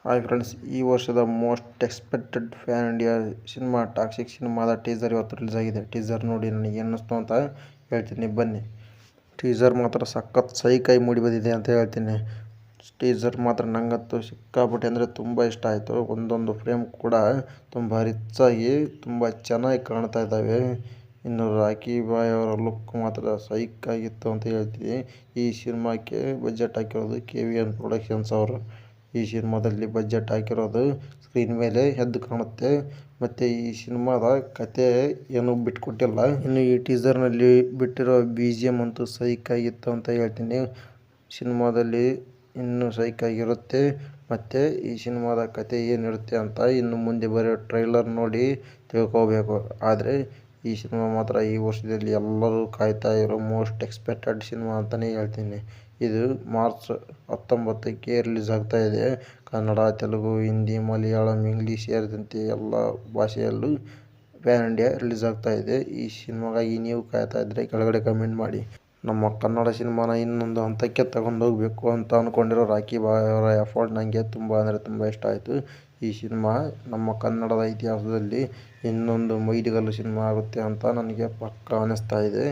Hi friends, ಈ ವರ್ಷದ most expected PAN India cinema toxic ಸಿನಿಮಾದ ಟೀಸರ್ ಇವತ್ತು ರಿಲೀಸ್ ಆಗಿದೆ. ಟೀಸರ್ ನೋಡಿ ನನಗೆ ಅನ್ನಿಸ್ತು ಅಂತ ಹೇಳ್ತೀನಿ, ಬನ್ನಿ. ಟೀಸರ್ ಮಾತ್ರ ಸಖತ್ ಸೈಕಾಗಿ ಮೂಡಿ ಬಂದಿದೆ ಅಂತ ಹೇಳ್ತೀನಿ. ಟೀಸರ್ ಮಾತ್ರ ನಂಗಂತೂ ಸಿಕ್ಕಾಪಟ್ಟೆ ಅಂದರೆ ತುಂಬ ಇಷ್ಟ ಆಯಿತು. ಒಂದೊಂದು ಫ್ರೇಮ್ ಕೂಡ ತುಂಬ ರಿಚ್ಚಾಗಿ ತುಂಬ ಚೆನ್ನಾಗಿ ಕಾಣ್ತಾ ಇದ್ದಾವೆ. ಇನ್ನು ರಾಕಿ ಬಾಯ್ ಅವರ ಲುಕ್ ಮಾತ್ರ ಸೈಕಾಗಿತ್ತು ಅಂತ ಹೇಳ್ತೀನಿ. ಈ ಸಿನಿಮಾಕ್ಕೆ ಬಜೆಟ್ ಹಾಕಿರೋದು KVN ಪ್ರೊಡಕ್ಷನ್ಸ್ ಅವರು. ಈ ಸಿನಿಮಾದಲ್ಲಿ ಬಜೆಟ್ ಹಾಕಿರೋದು ಸ್ಕ್ರೀನ್ ಮೇಲೆ ಎದ್ದು ಕಾಣುತ್ತೆ. ಮತ್ತು ಈ ಸಿನಿಮಾದ ಕತೆ ಏನು ಬಿಟ್ಕೊಟ್ಟಿಲ್ಲ. ಇನ್ನು ಈ ಟೀಸರ್ನಲ್ಲಿ ಬಿಟ್ಟಿರೋ BGM ಅಂತೂ ಸೈಕಾಗಿತ್ತು ಅಂತ ಹೇಳ್ತೀನಿ. ಸಿನಿಮಾದಲ್ಲಿ ಇನ್ನೂ ಸೈಕಾಗಿರುತ್ತೆ. ಮತ್ತು ಈ ಸಿನಿಮಾದ ಕತೆ ಏನಿರುತ್ತೆ ಅಂತ ಇನ್ನು ಮುಂದೆ ಬರೋ ಟ್ರೈಲರ್ ನೋಡಿ ತಿಳ್ಕೋಬೇಕು. ಆದರೆ ಈ ಸಿನಿಮಾ ಮಾತ್ರ ಈ ವರ್ಷದಲ್ಲಿ ಎಲ್ಲರೂ ಕಾಯ್ತಾ ಇರೋ ಮೋಸ್ಟ್ ಎಕ್ಸ್ಪೆಕ್ಟೆಡ್ ಸಿನಿಮಾ ಅಂತಲೇ ಹೇಳ್ತೀನಿ. ಇದು ಮಾರ್ಚ್ 19ಕ್ಕೆ ರಿಲೀಸ್ ಆಗ್ತಾ ಇದೆ. ಕನ್ನಡ, ತೆಲುಗು, ಹಿಂದಿ, ಮಲಯಾಳಂ, ಇಂಗ್ಲೀಷ್ ಸೇರಿದಂತೆ ಎಲ್ಲ ಭಾಷೆಯಲ್ಲೂ ಪ್ಯಾನ್ ಇಂಡಿಯಾ ರಿಲೀಸ್ ಆಗ್ತಾ ಇದೆ. ಈ ಸಿನಿಮಾಗಾಗಿ ನೀವು ಕಾಯ್ತಾ ಇದ್ದರೆ ಕೆಳಗಡೆ ಕಮೆಂಟ್ ಮಾಡಿ. ನಮ್ಮ ಕನ್ನಡ ಸಿನಿಮಾನ ಇನ್ನೊಂದು ಹಂತಕ್ಕೆ ತಗೊಂಡೋಗಬೇಕು ಅಂತ ಅಂದ್ಕೊಂಡಿರೋ ರಾಕಿ ಬಾಯ್ ಅವರ ಎಫರ್ಟ್ ನನಗೆ ತುಂಬ ಅಂದರೆ ತುಂಬ ಇಷ್ಟ ಆಯಿತು. ಈ ಸಿನಿಮಾ ನಮ್ಮ ಕನ್ನಡದ ಇತಿಹಾಸದಲ್ಲಿ ಇನ್ನೊಂದು ಮೈಲಿಗಲ್ಲು ಸಿನಿಮಾ ಆಗುತ್ತೆ ಅಂತ ನನಗೆ ಪಕ್ಕಾ ಅನ್ನಿಸ್ತಾ ಇದೆ.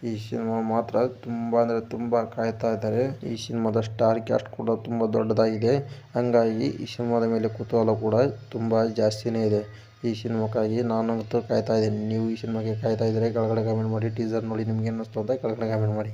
ಈ ಸಿನಿಮಾ ಮಾತ್ರ ತುಂಬ ಅಂದರೆ ತುಂಬ ಕಾಯ್ತಾ ಇದ್ದಾರೆ. ಈ ಸಿನಿಮಾದ ಸ್ಟಾರ್ ಕ್ಯಾಸ್ಟ್ ಕೂಡ ತುಂಬ ದೊಡ್ಡದಾಗಿದೆ. ಹಾಗಾಗಿ ಈ ಸಿನಿಮಾದ ಮೇಲೆ ಕುತೂಹಲ ಕೂಡ ತುಂಬ ಜಾಸ್ತಿನೇ ಇದೆ. ಈ ಸಿನಿಮಾಕ್ಕಾಗಿ ನಾನಂತೂ ಕಾಯ್ತಾ ಇದ್ದೀನಿ. ನೀವು ಈ ಸಿನಿಮಾಗೆ ಕಾಯ್ತಾ ಇದ್ದರೆ ಕೆಳಗಡೆ ಕಮೆಂಟ್ ಮಾಡಿ. ಟೀಸರ್ ನೋಡಿ ನಿಮ್ಗೆ ಅನ್ನಿಸ್ತು ಅಂತ ಕೆಳಗಡೆ ಕಮೆಂಟ್ ಮಾಡಿ.